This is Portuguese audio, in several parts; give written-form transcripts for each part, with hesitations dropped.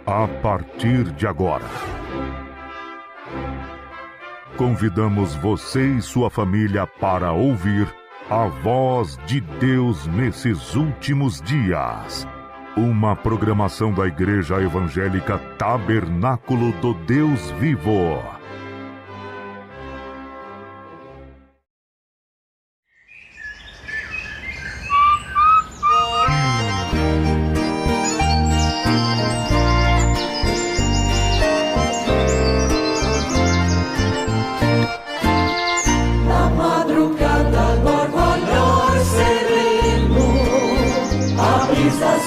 A partir de agora, convidamos você e sua família para ouvir a voz de Deus nesses últimos dias. Uma programação da Igreja Evangélica Tabernáculo do Deus Vivo.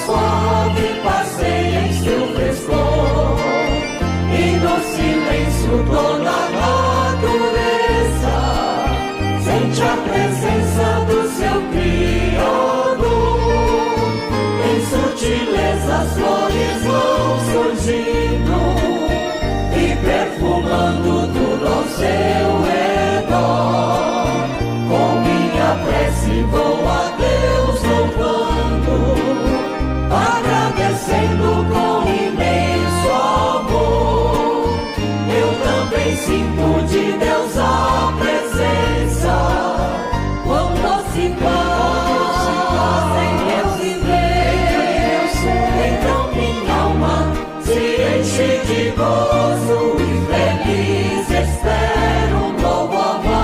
Suave passeia em seu frescor, e no silêncio toda a natureza sente a presença do seu Criador. Em sutileza as flores vão surgindo e perfumando tudo ao seu redor. Com minha prece vou a Deus louvando, agradecendo com imenso amor. Eu também sinto de Deus a presença, quão doce paz em meu viver. Então minha alma se enche de gozo e feliz espero um novo amanhecer.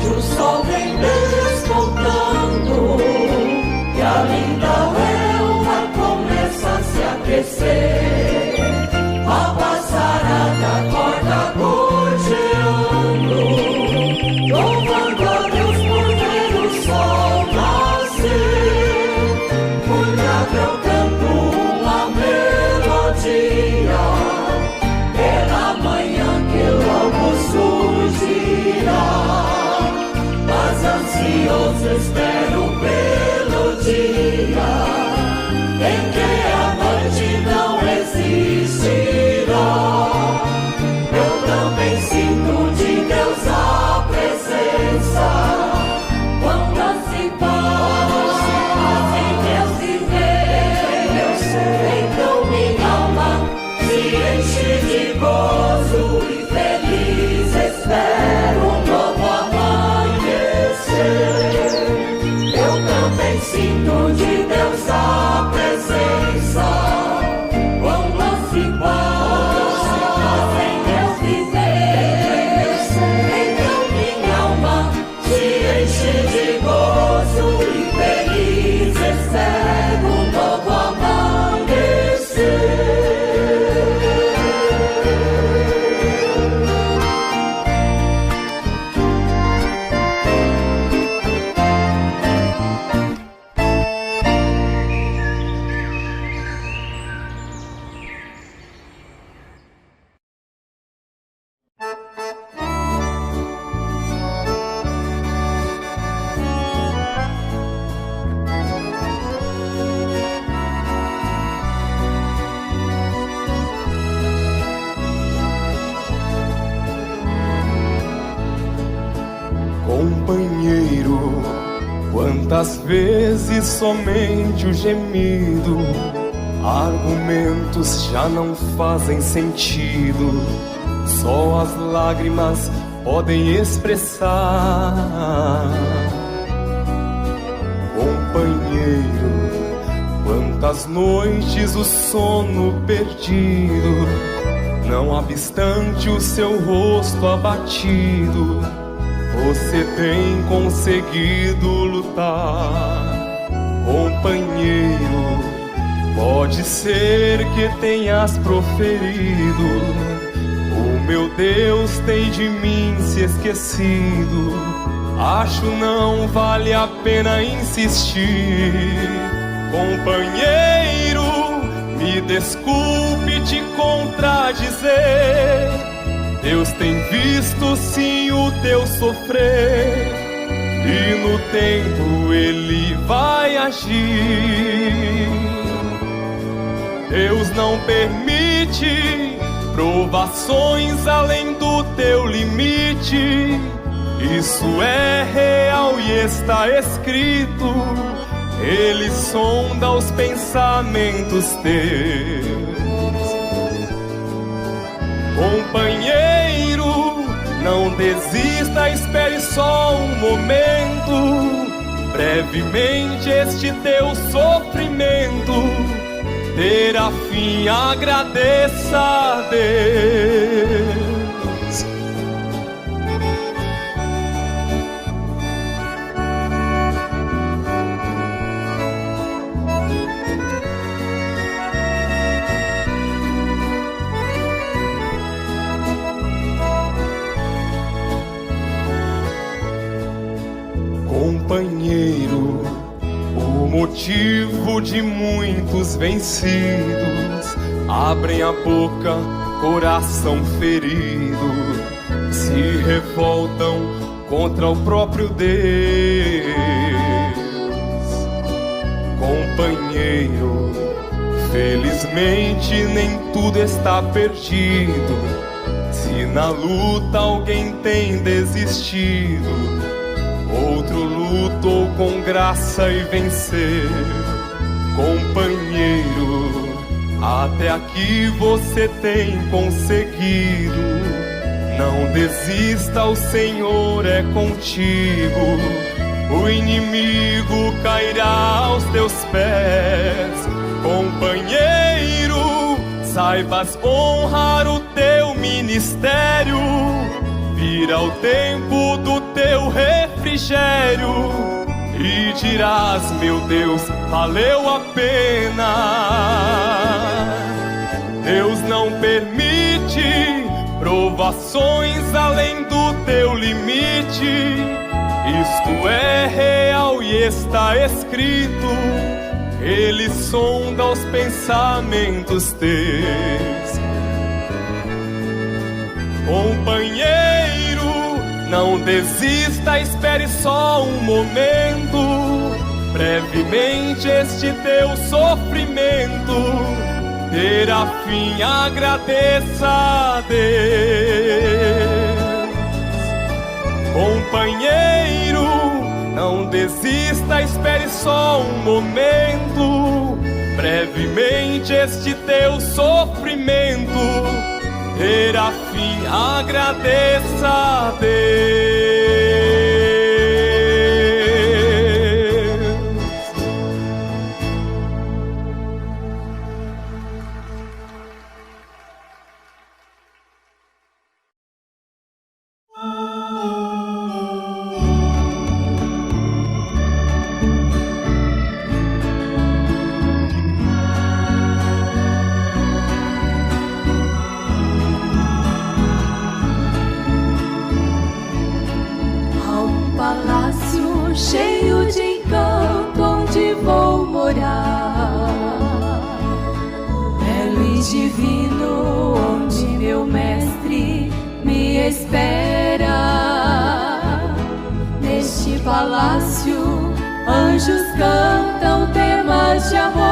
O sol vem despontando e a linda relva começa a se aquecer. A passarada acorda cocheando, louvando a Deus por ver o sol nascer. Muito eu canto uma melodia pela manhã que logo surgirá. Ansioso espero pelo dia em que a noite não existirá. Eu também sinto de Deus a presença, quão doce paz em Deus viver. Então minha alma se enche de gozo e feliz espero um novo amanhecer. Eu também sinto de Deus a presença, quão doce paz em Deus viver. Então minha alma se enche de gozo e feliz espero um novo amanhecer. Companheiro, quantas vezes somente o gemido, argumentos já não fazem sentido, só as lágrimas podem expressar. Companheiro, quantas noites o sono perdido, não obstante o seu rosto abatido, você tem conseguido lutar. Companheiro, pode ser que tenhas proferido: o meu Deus tem de mim se esquecido. Acho não vale a pena insistir. Companheiro, me desculpe te contradizer, Deus tem visto sim o teu sofrer, e no tempo Ele vai agir. Deus não permite provações além do teu limite. Isso é real e está escrito. Ele sonda os pensamentos teus. Companheiro, não desista, espere só um momento. Brevemente este teu sofrimento terá fim, agradeça a Deus. Companheiro, o motivo de muitos vencidos abrem a boca, coração ferido, se revoltam contra o próprio Deus. Companheiro, felizmente nem tudo está perdido. Se na luta alguém tem desistido, outro lutou com graça e venceu. Companheiro, até aqui você tem conseguido. Não desista, o Senhor é contigo. O inimigo cairá aos teus pés. Companheiro, saibas honrar o teu ministério. Virá o tempo do teu refrigério e dirás: meu Deus, valeu a pena. Deus não permite provações além do teu limite. Isto é real e está escrito. Ele sonda os pensamentos teus. Companheiro, não desista, espere só um momento. Brevemente este teu sofrimento terá fim, agradeça a Deus. Companheiro, não desista, espere só um momento. Brevemente este teu sofrimento terá fim, agradeça a Deus. Cheio de encanto, onde vou morar, belo e divino, onde meu mestre me espera. Neste palácio, anjos cantam temas de amor,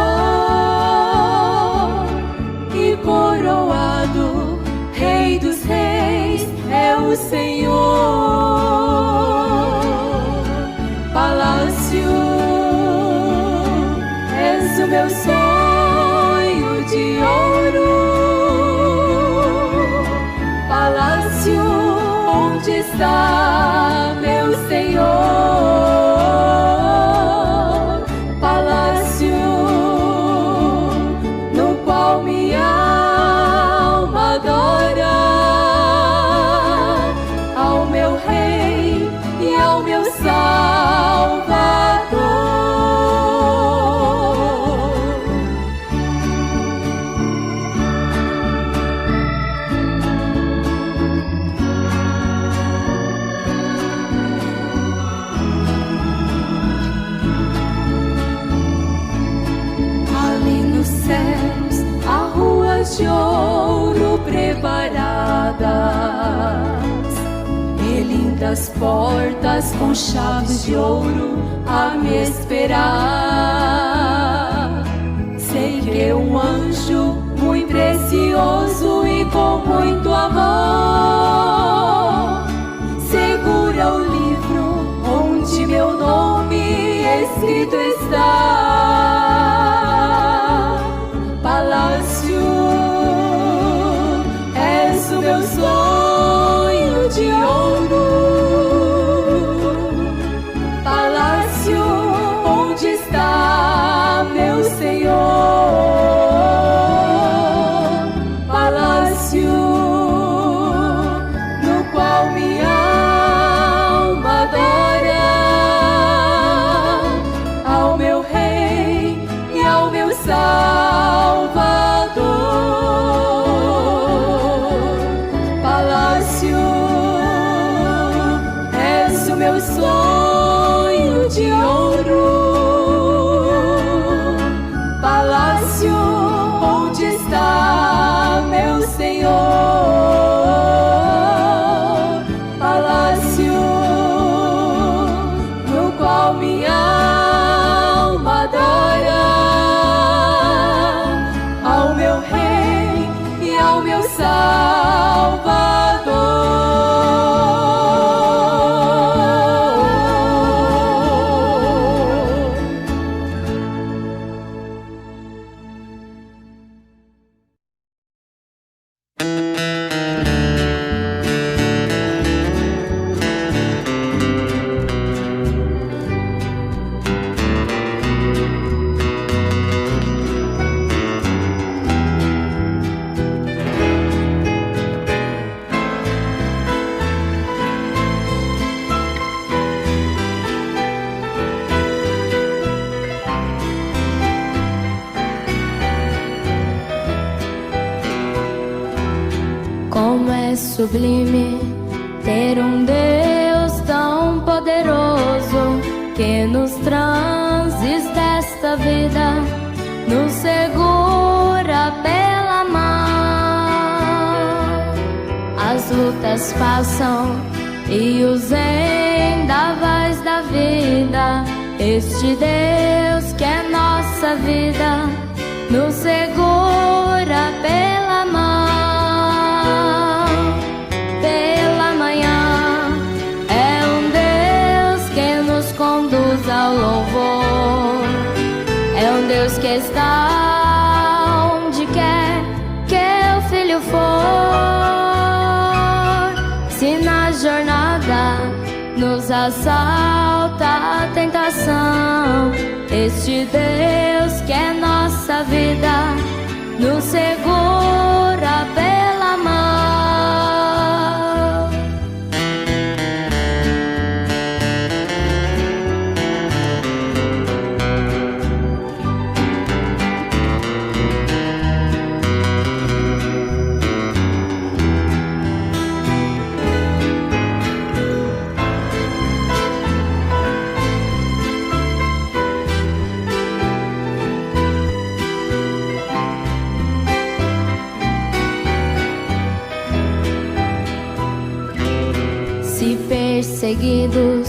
e coroado, Rei dos Reis, é o Senhor. Palácio, és o meu sonho de ouro. Palácio, onde está meu Senhor? Palácio, no qual minha alma adora ao meu Rei e ao meu Salvador. Ali nos céus há ruas de ouro preparadas, e lindas portas com chaves de ouro a me esperar. Sei que um anjo muito precioso e com muito amor. Segura o livro onde meu nome escrito está. Palácio, és o meu sonho de ouro. Palácio, onde está meu Senhor? Palácio, no qual minha alma adora ao meu Rei e ao meu Salvador. Palácio, és o meu sonho de ouro. Palácio, onde está meu Senhor? Palácio, no qual minha alma adora ao meu Rei e ao meu Salvador. Como é sublime ter um Deus tão poderoso que nos transes desta vida nos segura pela mão. As lutas passam e os vendavais da vida, este Deus que é nossa vida nos segura pela mão. Pela manhã é um Deus que nos conduz ao louvor, é um Deus que está onde quer que o filho for. Se na jornada nos assalta a tentação, este Deus que é nossa vida nos segura pela mão. Perseguidos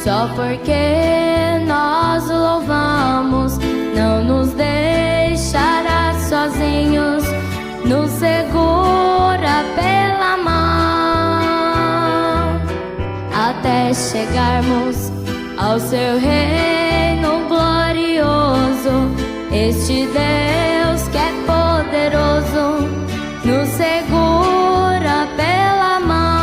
só porque nós o louvamos, não nos deixará sozinhos, nos segura pela mão até chegarmos ao seu reino glorioso. Este Deus que é poderoso nos segura pela mão.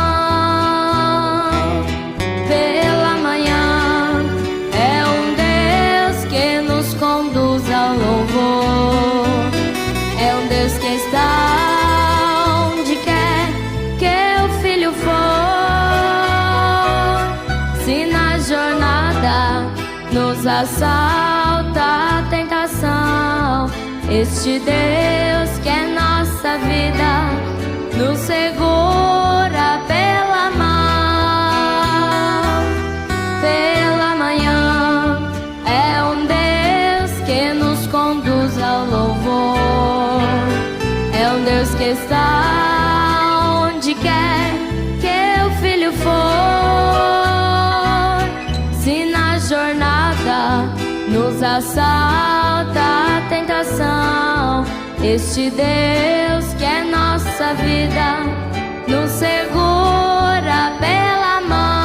É um Deus que está onde quer que o filho for. Se na jornada nos assalta a tentação, este Deus que é nossa vida nos segura pela mão. Pela manhã é um Deus que nos conduz ao louvor, é um Deus que está onde quer que o filho for. Se na jornada nos assalta a tentação, Este Deus que é nossa vida nos segura pela mão.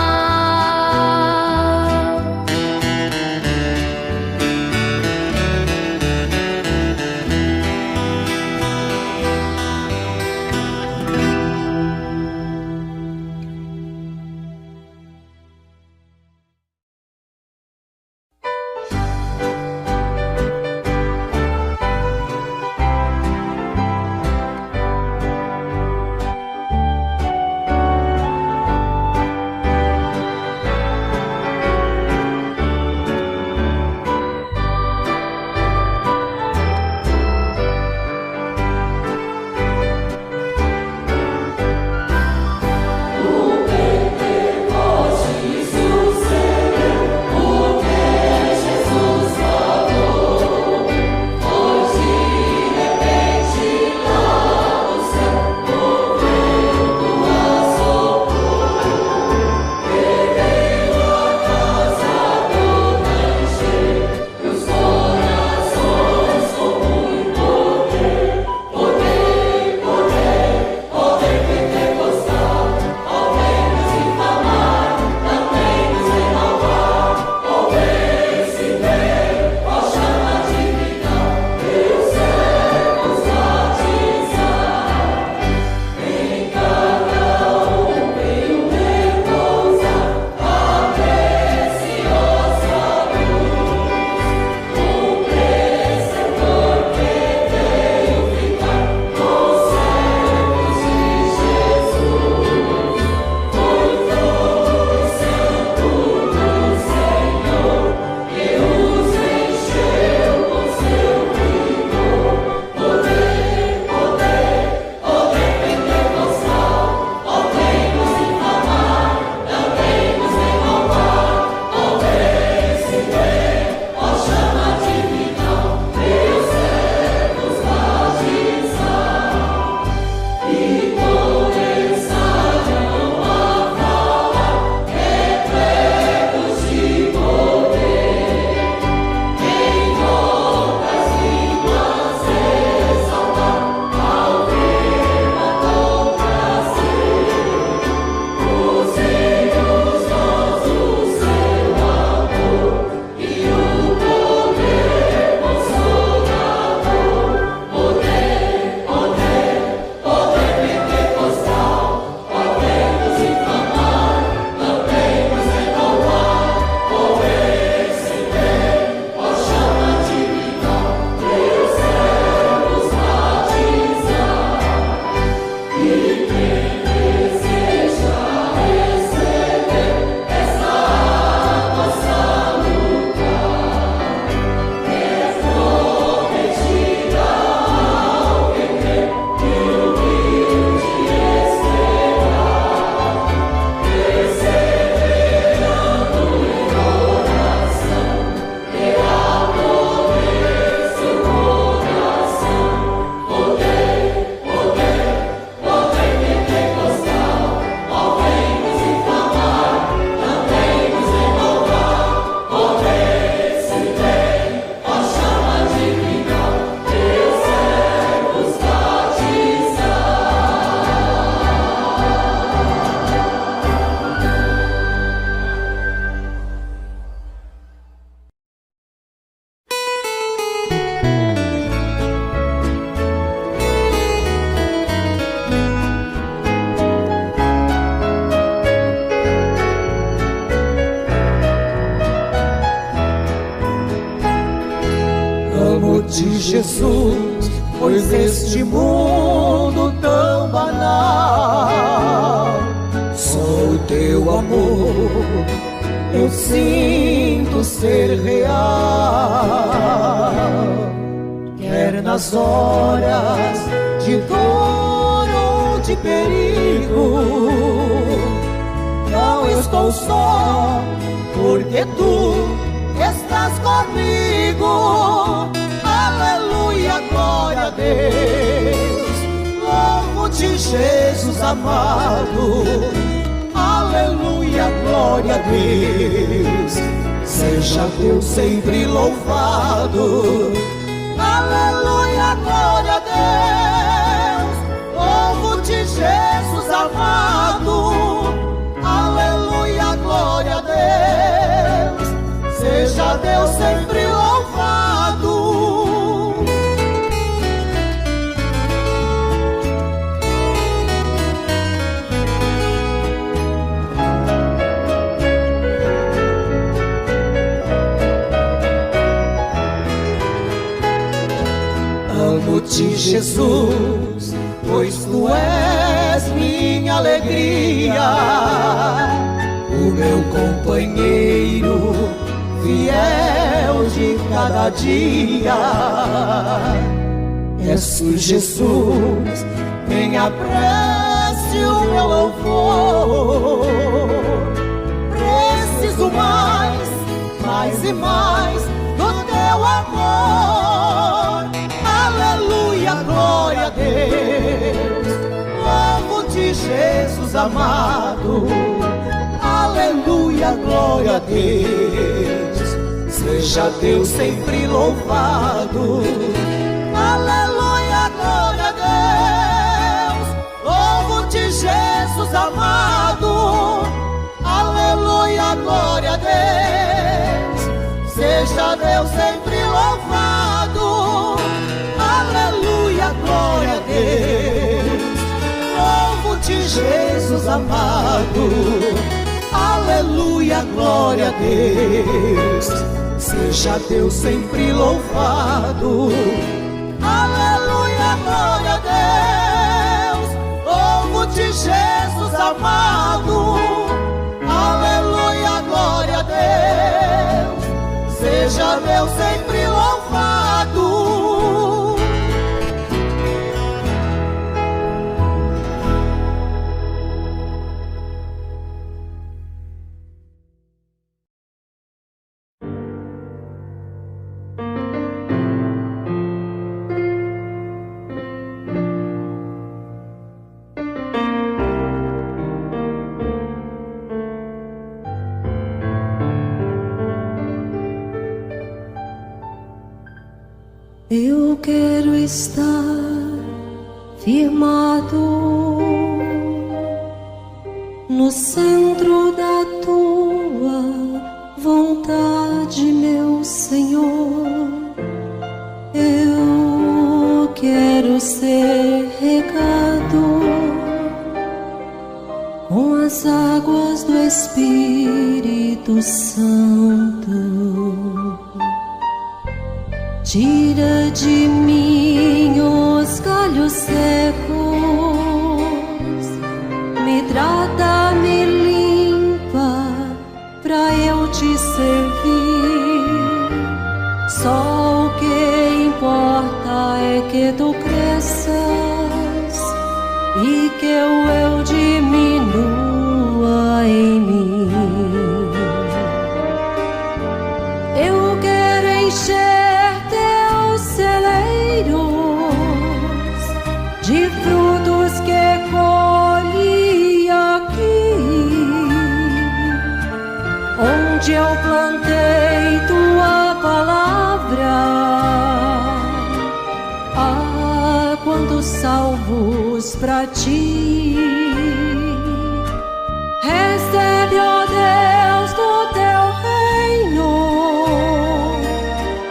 de Jesus, pois este mundo tão banal, só o teu amor eu sinto ser real. Quer nas horas de dor ou de perigo, não estou só, porque tu estás comigo. Aleluia, glória a Deus, louvo-te, Jesus amado. Aleluia, glória a Deus, seja Deus sempre louvado. Aleluia, glória a Deus. Louvo-te, Jesus amado. Aleluia, glória a Deus. Seja Deus sempre louvado. Amo-te, Jesus, pois tu és minha alegria, o meu companheiro fiel de cada dia. És tu, Jesus, quem aprecie o meu louvor. Preciso mais e mais do teu amor. Aleluia, glória a Deus. Louvo-te, Jesus amado. Aleluia, glória a Deus. Seja Deus sempre louvado. Aleluia, glória a Deus. Louvo-te, Jesus amado. Aleluia, glória a Deus. Seja Deus sempre louvado. Aleluia, glória a Deus. Louvo-te, Jesus amado. Aleluia, glória a Deus. Seja Deus sempre louvado. Aleluia, glória a Deus. Louvo-te, Jesus amado. Aleluia, glória a Deus. Seja Deus sempre louvado. Eu quero estar firmado no centro da tua vontade, meu Senhor. Eu quero ser regado com as águas do Espírito Santo. Tira de mim os galhos secos, me trata, me limpa, pra eu te servir. Só o que importa é que tu cresças e que eu diminua em mim. Eu quero encher de frutos que colhi aqui, onde eu plantei tua palavra. Ah, quantos salvos pra ti. Recebe, ó Deus, do teu reino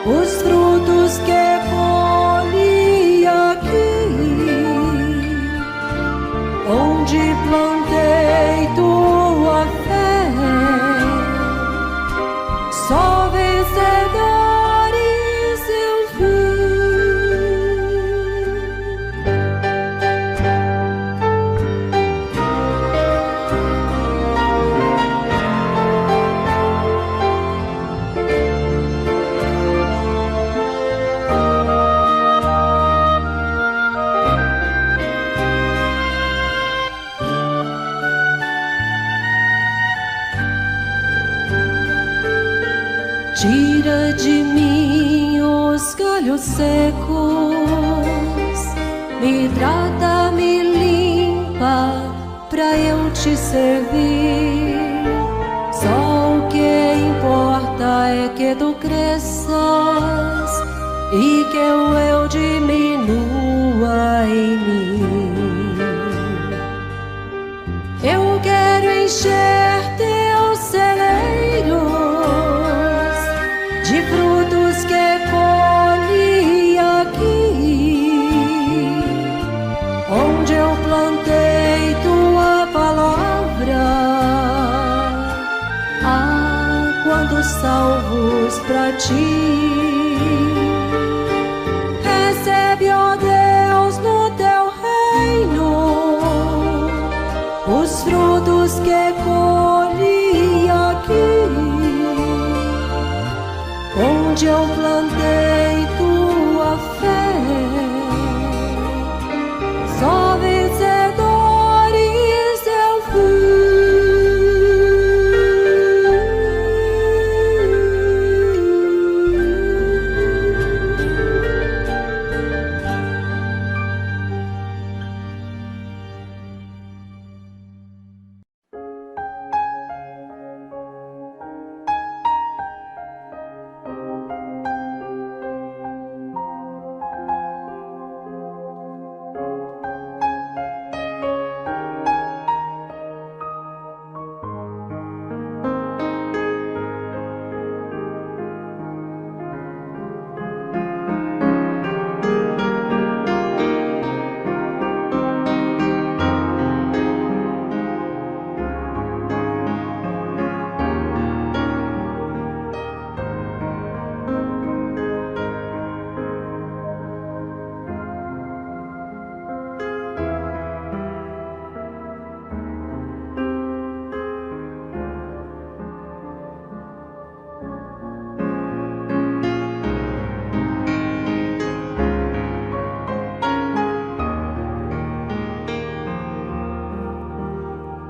os frutos que colhi aqui, onde plantei tua fé. Só vencedores eu Tira de mim os galhos secos, me trata, me limpa, pra eu te servir. Só o que importa é que tu cresças e que o eu diminua em mim. Eu quero encher teus celeiros de frutos que colhi aqui, onde eu plantei tua palavra. Ah, quantos salvos pra ti. Recebe, ó Deus, no teu reino os frutos que colhi aqui, onde eu plantei tua fé. Só vencedores eu fui.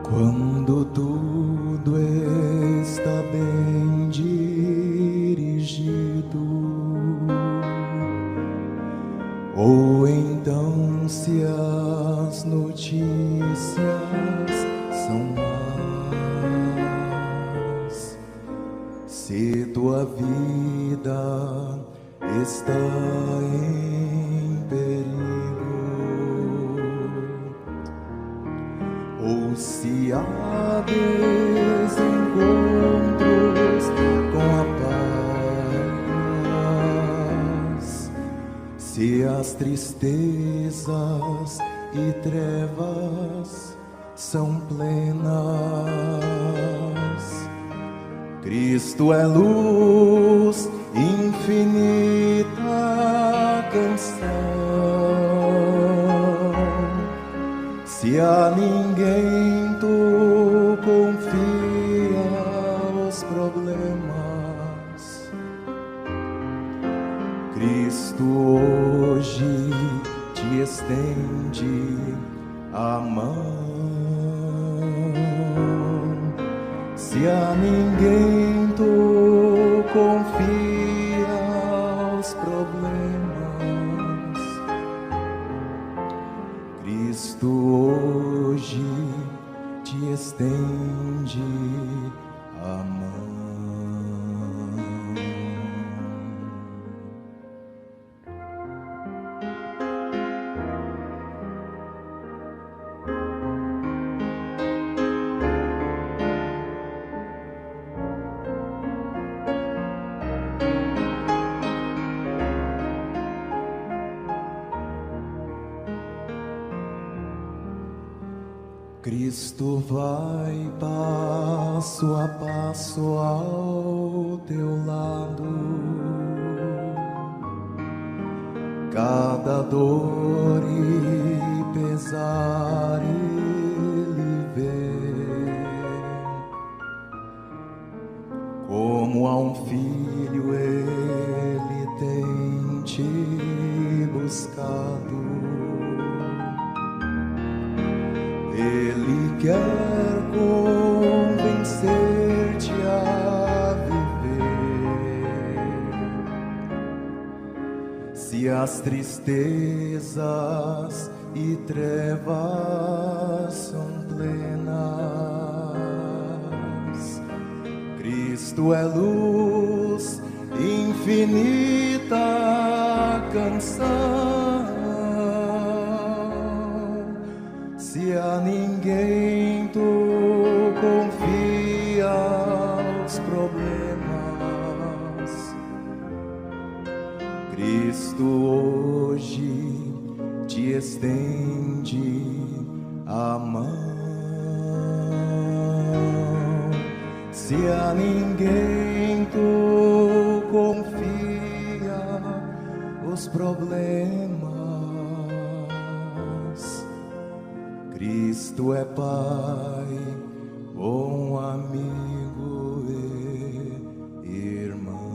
Quando tudo está bem dirigido, ou então se as notícias são más, se tua vida está em perigo, ou se há desencontros com a paz, se as tristezas e trevas são plenas, Cristo é luz, infinita canção. Se a ninguém tu confia os problemas, Cristo hoje te estende a mão. Se a ninguém tu confia os problemas, Cristo hoje te estende a mão. Cristo vai passo a passo ao teu lado, cada dor e pesar ele vê, como a um filho ele tem te buscado. Ele quer convencer-te a viver. Se as tristezas e trevas são plenas, Cristo Cristo é luz, infinita canção. Se a ninguém tu confia os problemas, Cristo hoje te estende a mão. Se a ninguém tu confia os problemas, Cristo é Pai, bom amigo e irmão.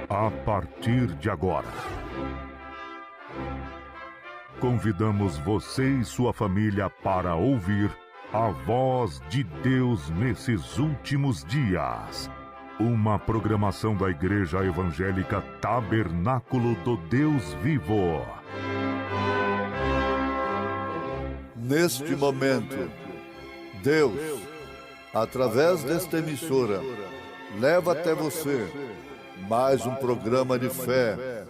A partir de agora, convidamos você e sua família para ouvir a voz de Deus nesses últimos dias. Uma programação da Igreja Evangélica Tabernáculo do Deus Vivo. Neste momento, Deus, através desta emissora, leva até você mais um programa de fé,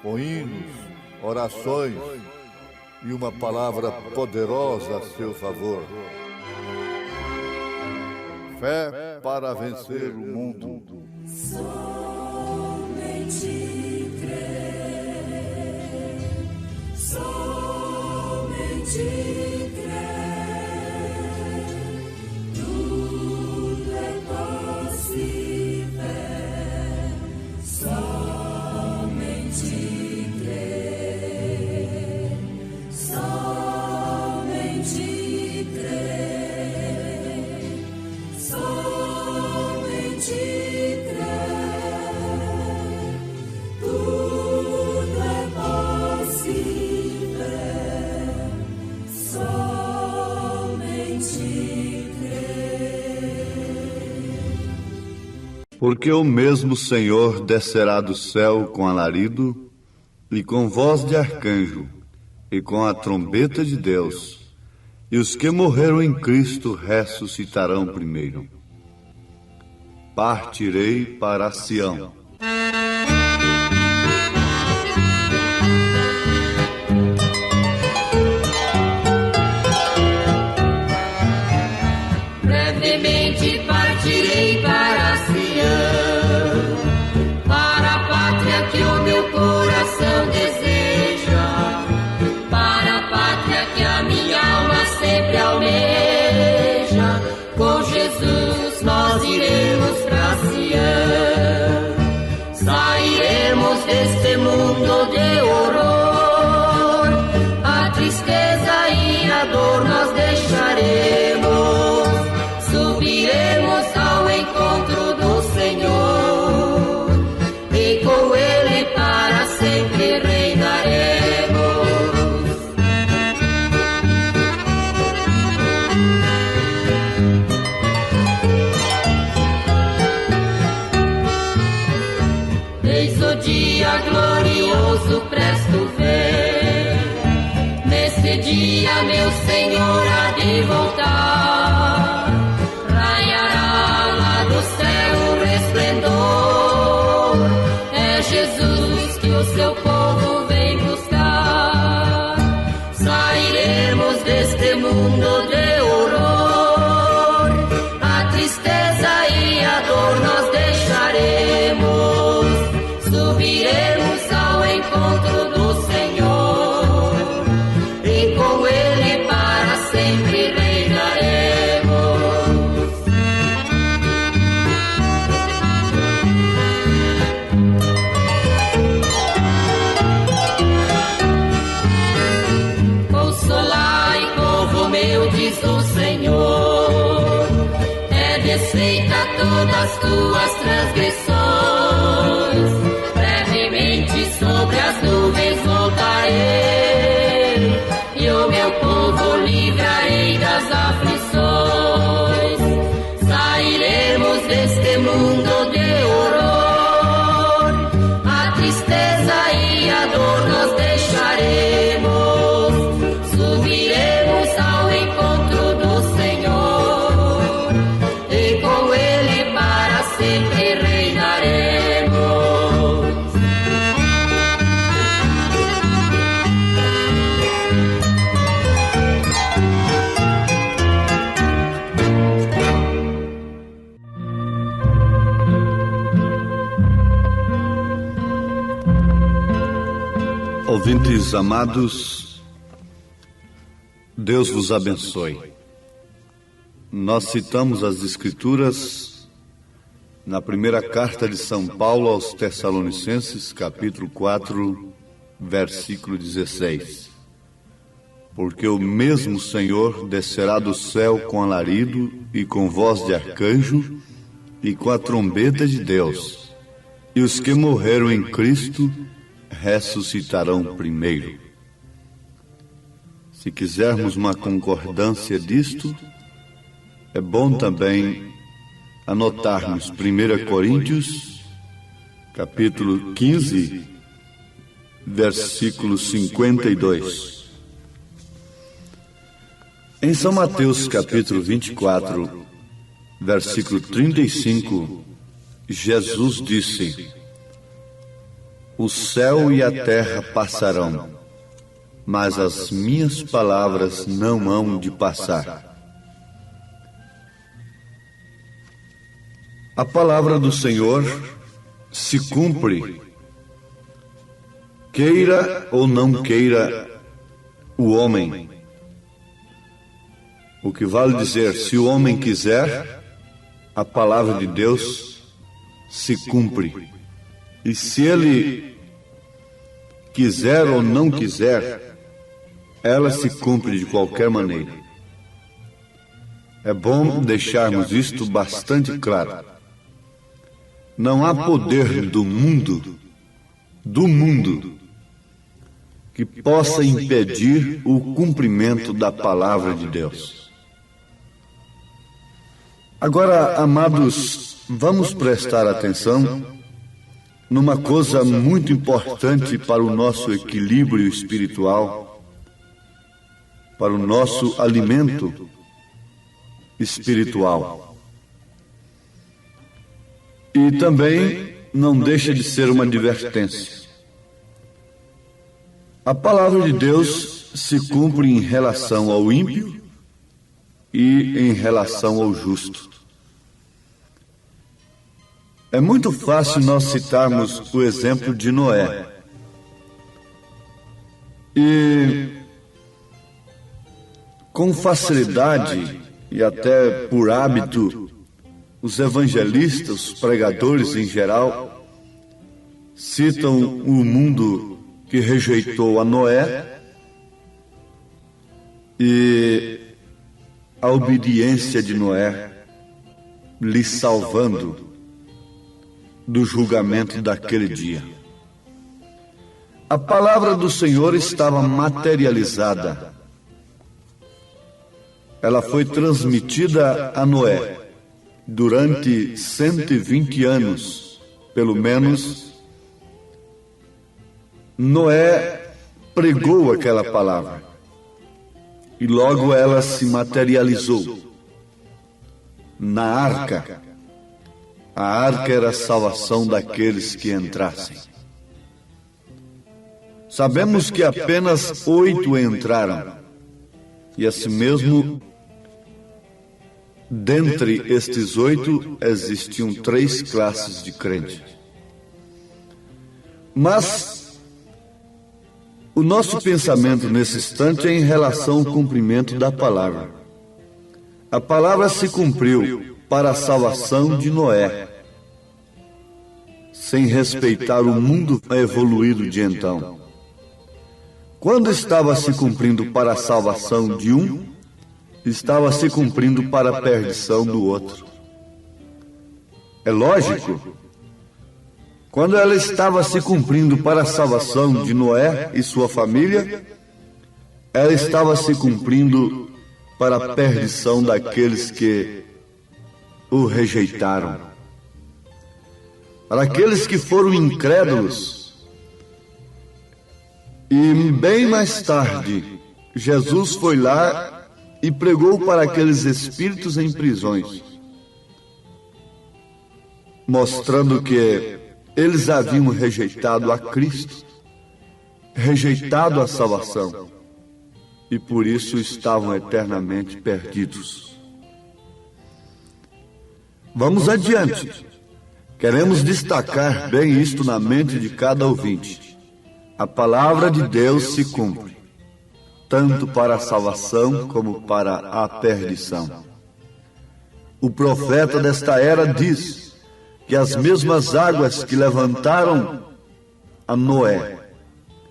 com hinos, orações e uma palavra poderosa a seu favor. Fé para vencer o mundo. Somente crer, somente crer, tudo é possível. Somente crer, somente crer, somente crer, tudo é possível, somente crer. Porque o mesmo Senhor descerá do céu com alarido, e com voz de arcanjo, e com a trombeta de Deus, e os que morreram em Cristo ressuscitarão primeiro. Partirei para Sião. Brevemente partirei para Sião, para a pátria que o meu coração deseja, para a pátria que a minha alma sempre almeja. Com Jesus nós iremos para Sião, sairemos deste mundo de horror, a tristeza e a dor nós deixaremos. Subiremos ao encontro do Senhor, e com Ele para sempre reinaremos. Eis o dia glorioso presto ver, nesse dia meu Senhor há de voltar. É Jesus que o seu povo vem buscar. Sairemos deste mundo de horror, a tristeza e a dor nós deixaremos. Subiremos ao encontro do Senhor, e com Ele para sempre reinaremos. Diz o Senhor, é desfeita todas tuas transgressões. Brevemente sobre as nuvens voltarei, pastores amados, Deus vos abençoe. Nós citamos as Escrituras na primeira carta de São Paulo aos Tessalonicenses, capítulo 4, versículo 16. Porque o mesmo Senhor descerá do céu com alarido e com voz de arcanjo e com a trombeta de Deus, e os que morreram em Cristo ressuscitarão primeiro. Se quisermos uma concordância disto, é bom também anotarmos 1 Coríntios, capítulo 15, versículo 52. Em São Mateus, capítulo 24, versículo 35, Jesus disse: o céu e a terra passarão, mas as minhas palavras não hão de passar. A palavra do Senhor se cumpre, queira ou não queira o homem. O que vale dizer, se o homem quiser, a palavra de Deus se cumpre. E se ele quiser ou não quiser, ela se cumpre de qualquer maneira. É bom deixarmos isto bastante claro. Não há poder do mundo, que possa impedir o cumprimento da palavra de Deus. Agora, amados, vamos prestar atenção numa coisa muito importante para o nosso equilíbrio espiritual, para o nosso alimento espiritual. E também não deixa de ser uma advertência. A palavra de Deus se cumpre em relação ao ímpio e em relação ao justo. É muito fácil nós citarmos o exemplo de Noé. E com facilidade e até por hábito, os evangelistas, os pregadores em geral, citam o mundo que rejeitou a Noé e a obediência de Noé lhe salvando do julgamento daquele dia. A palavra do Senhor estava materializada. Ela foi transmitida a Noé durante 120 anos, pelo menos. Noé pregou aquela palavra e logo ela se materializou na arca. A arca era a salvação daqueles que entrassem. Sabemos que apenas 8 entraram, e assim mesmo, dentre estes 8, existiam 3 classes de crentes. Mas o nosso pensamento nesse instante é em relação ao cumprimento da palavra. A palavra se cumpriu para a salvação de Noé, sem respeitar o mundo evoluído de então. Quando estava se cumprindo para a salvação de um, estava se cumprindo para a perdição do outro. É lógico, quando ela estava se cumprindo para a salvação de Noé e sua família, ela estava se cumprindo para a perdição daqueles que o rejeitaram. Para aqueles que foram incrédulos. E bem mais tarde, Jesus foi lá e pregou para aqueles espíritos em prisões, mostrando que eles haviam rejeitado a Cristo, rejeitado a salvação, e por isso estavam eternamente perdidos. Vamos adiante. Queremos destacar bem isto na mente de cada ouvinte. A palavra de Deus se cumpre, tanto para a salvação como para a perdição. O profeta desta era diz que as mesmas águas que levantaram a Noé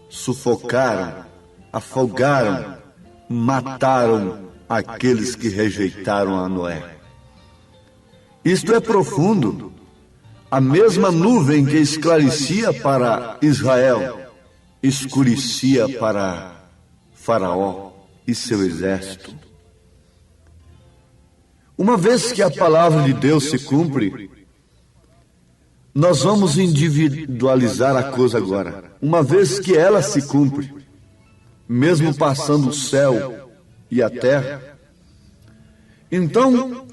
sufocaram, afogaram, mataram aqueles que rejeitaram a Noé. Isto é profundo. A mesma nuvem que esclarecia para Israel, escurecia para Faraó e seu exército. Uma vez que a palavra de Deus se cumpre, nós vamos individualizar a coisa agora. Uma vez que ela se cumpre, mesmo passando o céu e a terra, então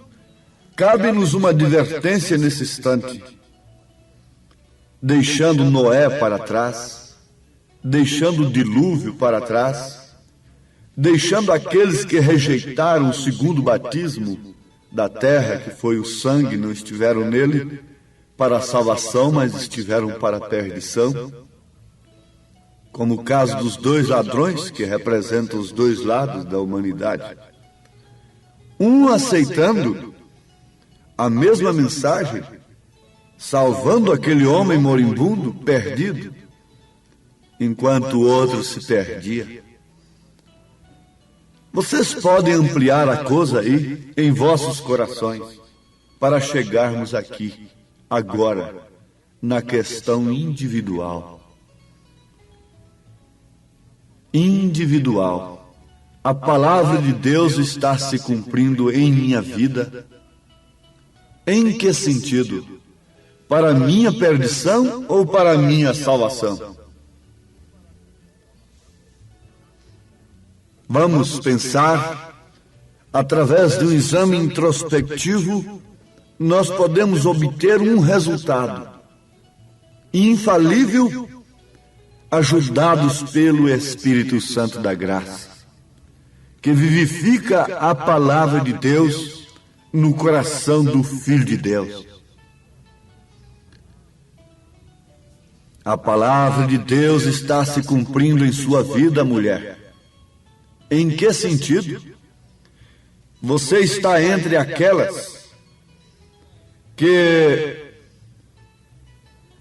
cabe-nos uma advertência nesse instante, deixando Noé para trás, deixando o dilúvio para trás, deixando aqueles que rejeitaram o segundo batismo da terra, que foi o sangue, não estiveram nele para a salvação, mas estiveram para a perdição, como o caso dos dois ladrões, que representam os dois lados da humanidade. Um aceitando a mesma mensagem, salvando aquele homem moribundo, perdido, enquanto o outro se perdia. Vocês podem ampliar a coisa aí em vossos corações, para chegarmos aqui, agora, na questão individual. Individual. A palavra de Deus está se cumprindo em minha vida. Em que sentido? Para minha perdição ou para minha salvação? Vamos pensar, através de um exame introspectivo, nós podemos obter um resultado infalível, ajudados pelo Espírito Santo da graça, que vivifica a palavra de Deus no coração do Filho de Deus. A palavra de Deus está se cumprindo em sua vida, mulher. Em que sentido? Você está entre aquelas que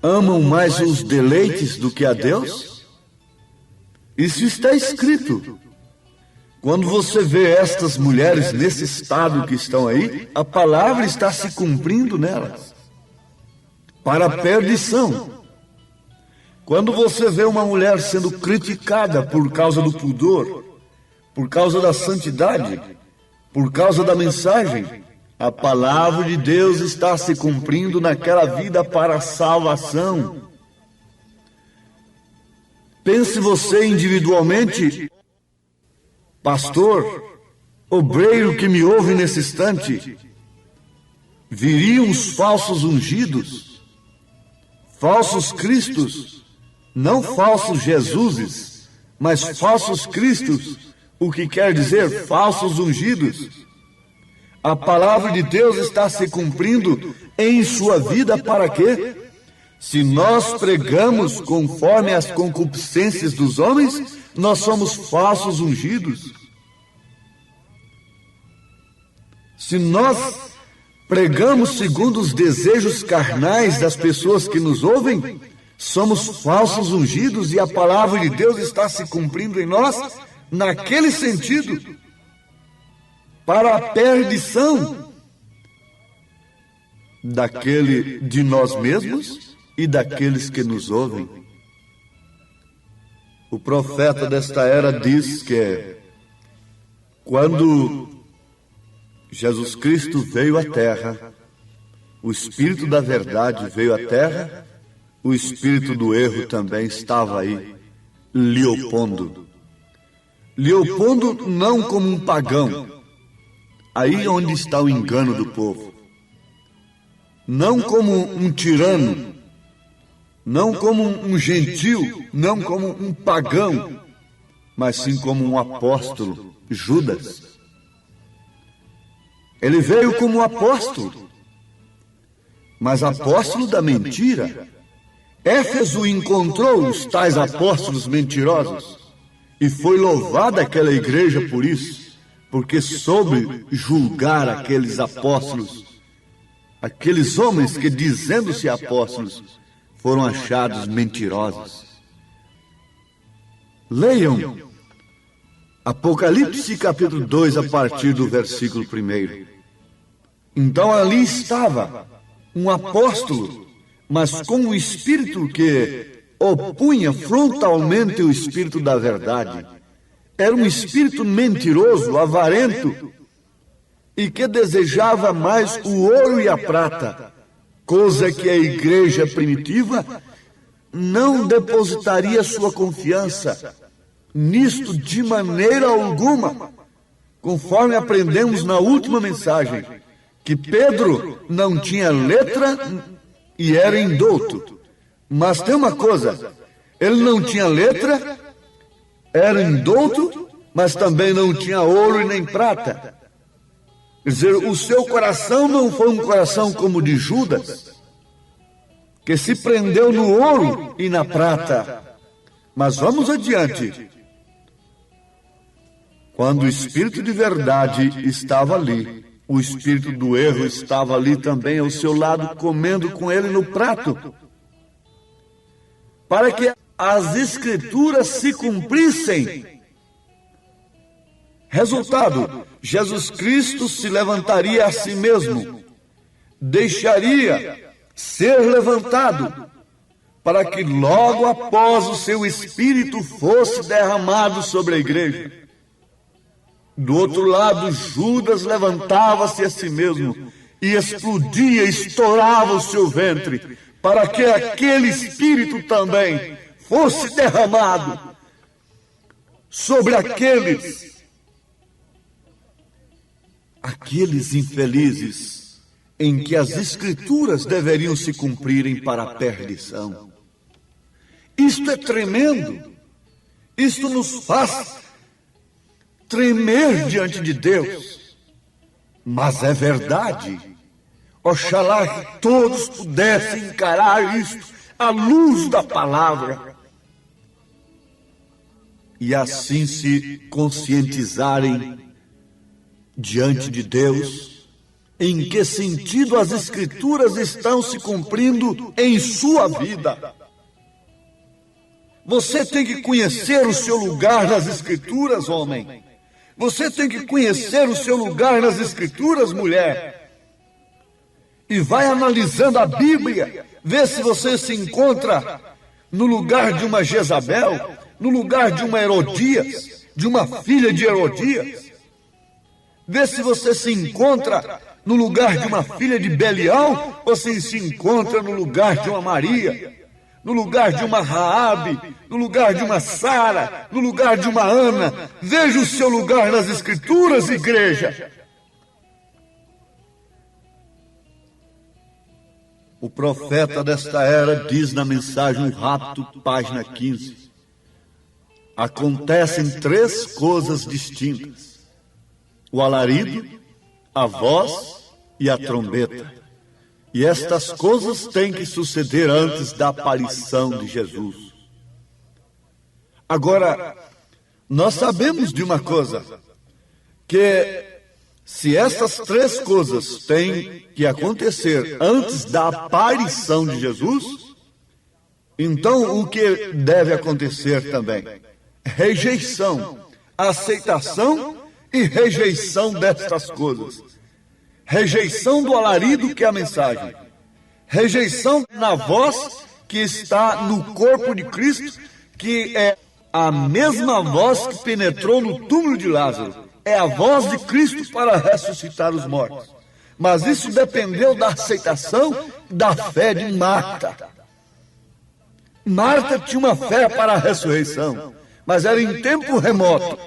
amam mais os deleites do que a Deus? Isso está escrito. Quando você vê estas mulheres nesse estado que estão aí, a palavra está se cumprindo nelas, para a perdição. Quando você vê uma mulher sendo criticada por causa do pudor, por causa da santidade, por causa da mensagem, a palavra de Deus está se cumprindo naquela vida para a salvação. Pense você individualmente, pastor, obreiro que me ouve nesse instante, viriam os falsos ungidos, falsos cristos, não falsos Jesuses, mas falsos cristos, o que quer dizer falsos ungidos. A palavra de Deus está se cumprindo em sua vida para quê? Se nós pregamos conforme as concupiscências dos homens, nós somos falsos ungidos. Se nós pregamos segundo os desejos carnais das pessoas que nos ouvem, somos falsos ungidos e a palavra de Deus está se cumprindo em nós naquele sentido, para a perdição daquele de nós mesmos e daqueles que nos ouvem. O profeta desta era diz que quando Jesus Cristo veio à terra, o Espírito da verdade veio à terra, o espírito do erro também estava aí, lhe opondo. Lhe opondo não como um pagão, aí onde está o engano do povo. Não como um tirano, não como um gentil, não como um pagão, mas sim como um apóstolo, Judas. Ele veio como apóstolo, mas apóstolo da mentira. Éfeso encontrou os tais apóstolos mentirosos e foi louvada aquela igreja por isso, porque soube julgar aqueles apóstolos, aqueles homens que, dizendo-se apóstolos, foram achados mentirosos. Leiam Apocalipse capítulo 2, a partir do versículo 1. Então ali estava um apóstolo, mas com um espírito que opunha frontalmente o espírito da verdade. Era um espírito mentiroso, avarento, e que desejava mais o ouro e a prata, coisa que a igreja primitiva não depositaria sua confiança nisto de maneira alguma, conforme aprendemos na última mensagem, que Pedro não tinha letra e era indouto. Mas tem uma coisa, ele não tinha letra, era indouto, mas também não tinha ouro e nem prata. Quer dizer, o seu coração não foi um coração como o de Judas, que se prendeu no ouro e na prata. Mas vamos adiante. Quando o espírito de verdade estava ali, o espírito do erro estava ali também ao seu lado, comendo com ele no prato, para que as escrituras se cumprissem. Resultado, Jesus Cristo se levantaria a si mesmo, deixaria ser levantado, para que logo após o seu espírito fosse derramado sobre a igreja. Do outro lado, Judas levantava-se a si mesmo e explodia, estourava o seu ventre, para que aquele espírito também fosse derramado sobre aqueles infelizes em que as escrituras deveriam se cumprirem para a perdição. Isto é tremendo. Isto nos faz tremer diante de Deus. Mas é verdade. Oxalá que todos pudessem encarar isto à luz da palavra e assim se conscientizarem diante de Deus em que sentido as escrituras estão se cumprindo em sua vida. Você tem que conhecer o seu lugar nas escrituras, homem. Você tem que conhecer o seu lugar nas escrituras, mulher. E vai analisando a Bíblia, vê se você se encontra no lugar de uma Jezabel, no lugar de uma Herodias, de uma filha de Herodias. Vê se você se encontra no lugar de uma filha de Belial, ou se encontra no lugar de uma Maria, no lugar de uma Raabe, no lugar de uma Sara, no lugar de uma Ana. Veja o seu lugar nas escrituras, igreja. O profeta desta era diz na mensagem O Rapto, página 15. Acontecem três coisas distintas: o alarido, a voz e a trombeta. E estas coisas têm que suceder antes da aparição de Jesus. Agora, nós sabemos de uma coisa, que se essas três coisas têm que acontecer antes da aparição de Jesus, então o que deve acontecer também? Rejeição, aceitação e rejeição destas coisas. Rejeição do alarido, que é a mensagem. Rejeição na voz que está no corpo de Cristo, que é a mesma voz que penetrou no túmulo de Lázaro. É a voz de Cristo para ressuscitar os mortos. Mas isso dependeu da aceitação, da fé de Marta. Marta tinha uma fé para a ressurreição, mas era em tempo remoto.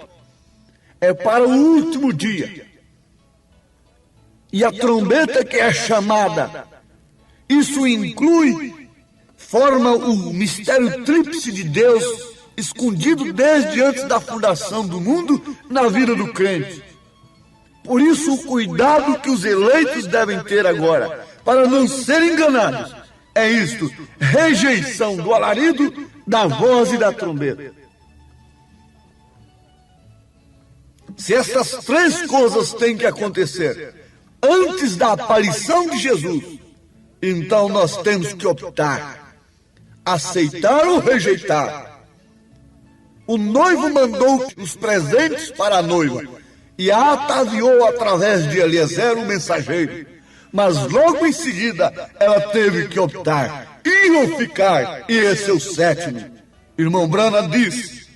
É para o último dia. E a trombeta que é chamada, isso inclui, forma o mistério tríplice de Deus, escondido desde antes da fundação do mundo na vida do crente. Por isso o cuidado que os eleitos devem ter agora, para não serem enganados É isto: rejeição do alarido, da voz e da trombeta. Se essas três coisas têm que acontecer antes da aparição de Jesus, então nós temos que optar, aceitar ou rejeitar. O noivo mandou os presentes para a noiva e a ataviou através de Eliezer, o mensageiro. Mas logo em seguida ela teve que optar, ir ou ficar, e esse é o sétimo. Irmão Branham disse: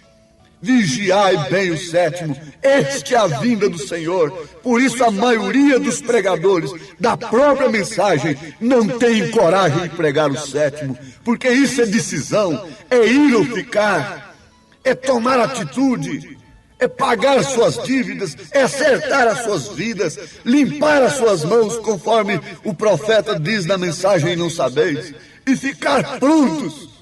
vigiai bem o sétimo, este é a vinda do Senhor. Por isso a maioria dos pregadores da própria mensagem não tem coragem de pregar o sétimo, porque isso é decisão, é ir ou ficar, é tomar atitude, é pagar suas dívidas, é acertar as suas vidas, limpar as suas mãos, conforme o profeta diz na mensagem Não Sabeis, e ficar prontos,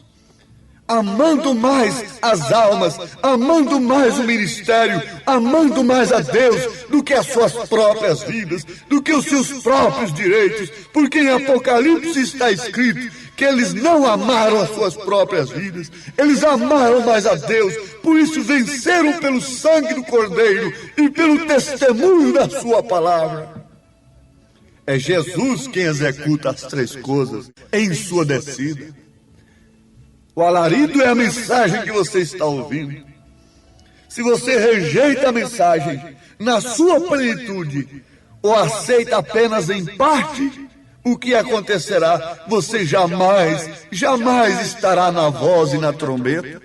amando mais as almas, amando mais o ministério, amando mais a Deus do que as suas próprias vidas, do que os seus próprios direitos, porque em Apocalipse está escrito que eles não amaram as suas próprias vidas, eles amaram mais a Deus, por isso venceram pelo sangue do Cordeiro e pelo testemunho da sua palavra. É Jesus quem executa as três coisas em sua descida. O alarido é a mensagem que você está ouvindo. Se você rejeita a mensagem na sua plenitude ou aceita apenas em parte, o que acontecerá? Você jamais estará na voz e na trombeta.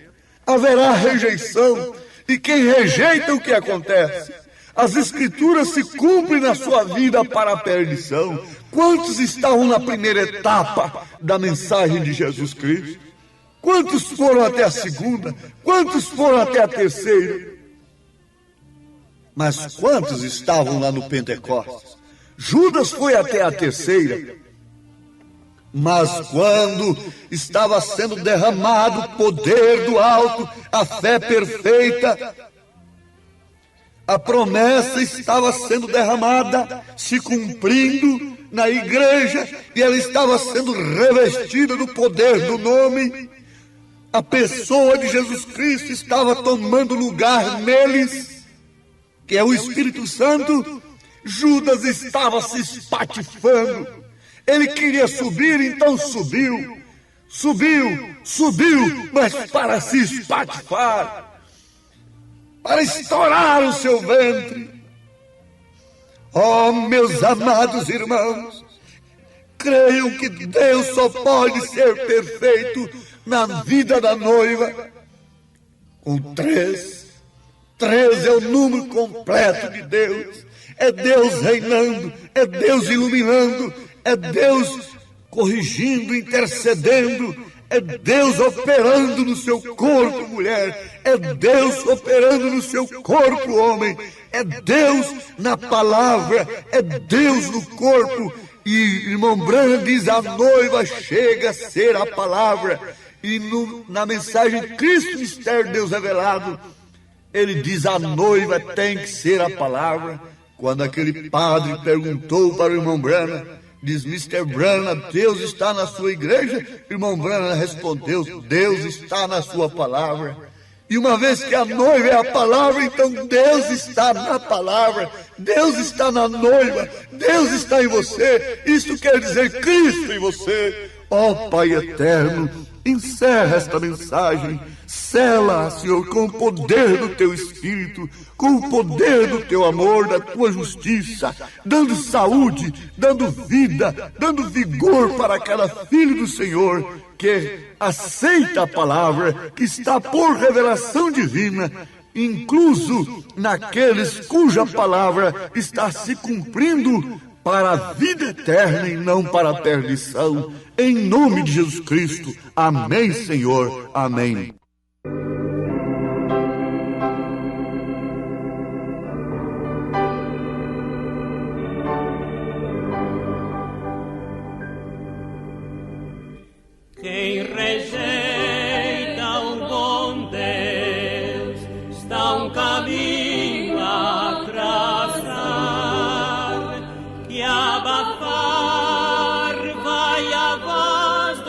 Haverá rejeição. E quem rejeita, o que acontece? As escrituras se cumprem na sua vida para a perdição. Quantos estavam na primeira etapa da mensagem de Jesus Cristo? Quantos foram até a segunda? Quantos foram até a terceira? Mas quantos estavam lá no Pentecostes? Judas foi até a terceira. Mas quando estava sendo derramado o poder do alto, a fé perfeita, a promessa estava sendo derramada, se cumprindo na igreja, e ela estava sendo revestida do poder do nome. A pessoa de Jesus Cristo estava tomando lugar neles, que é o Espírito Santo. Judas estava se espatifando. Ele queria subir, então subiu, mas para se espatifar, para estourar o seu ventre. Oh, meus amados irmãos, creiam que Deus só pode ser perfeito na vida da noiva com três. Três é o número completo de Deus. É Deus reinando, é Deus iluminando, é Deus corrigindo, intercedendo, é Deus operando no seu corpo, mulher, é Deus operando no seu corpo, homem, é Deus na palavra, é Deus no corpo. E irmão Branham diz: a noiva chega a ser a palavra. E na mensagem Cristo, Mistério de Deus Revelado, ele diz: a noiva tem que ser a palavra. Quando aquele padre perguntou para o irmão Branham, diz: Mr. Branham, Deus está na sua igreja? Irmão Branham respondeu: Deus está na sua palavra. E uma vez que a noiva é a palavra, então Deus está na palavra, Deus está na noiva, Deus está em você. Isso quer dizer Cristo em você. Ó Pai eterno, encerra esta mensagem, sela, Senhor, com o poder do Teu Espírito, com o poder do Teu amor, da Tua justiça, dando saúde, dando vida, dando vigor para cada filho do Senhor que aceita a palavra, que está por revelação divina, incluso naqueles cuja palavra está se cumprindo para a vida eterna e não para a perdição. Em nome de Jesus Cristo. Amém, Senhor. Amém. Quem rejeita o bom Deus está um caminho a traçar, que abafar vai a voz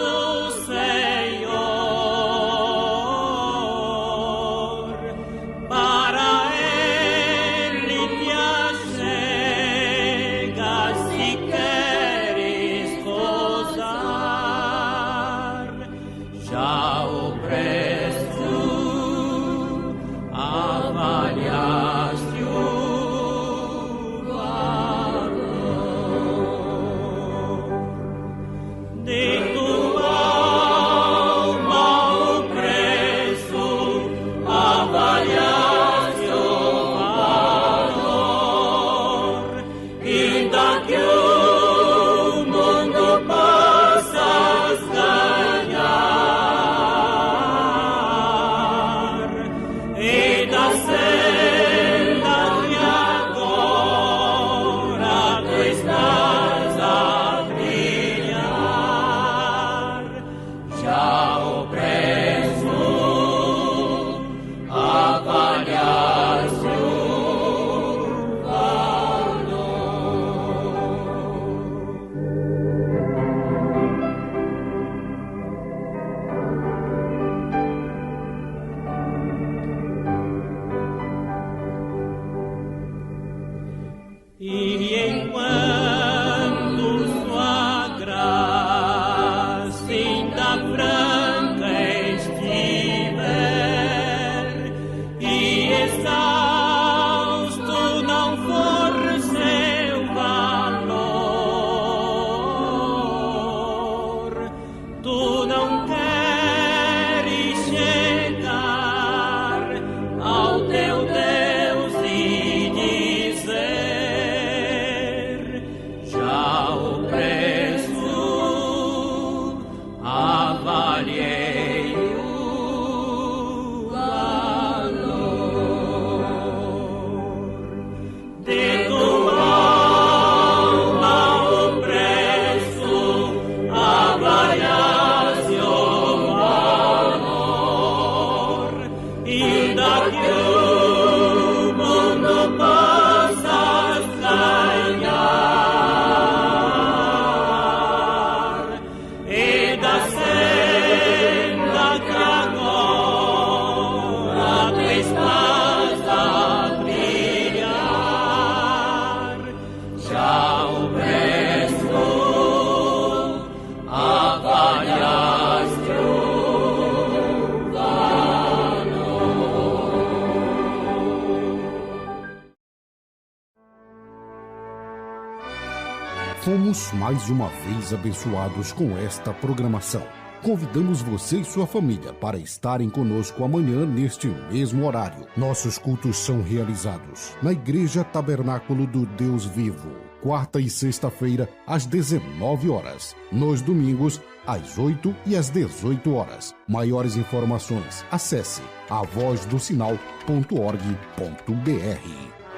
exausto não for seu valor, tu não queres chegar ao teu Deus e dizer: já o preço avaliei o valor de tua alma, o preço avaliaste o valor, ainda que o mundo possas ganhar, e da senda que agora tu estás a brilhar, já o preço avaliaste o Fomos mais uma vez abençoados com esta programação. Convidamos você e sua família para estarem conosco amanhã neste mesmo horário. Nossos cultos são realizados na Igreja Tabernáculo do Deus Vivo, quarta e sexta-feira às 19 horas. Nos domingos, às 8 e às 18 horas. Maiores informações, acesse avozdosinal.org.br.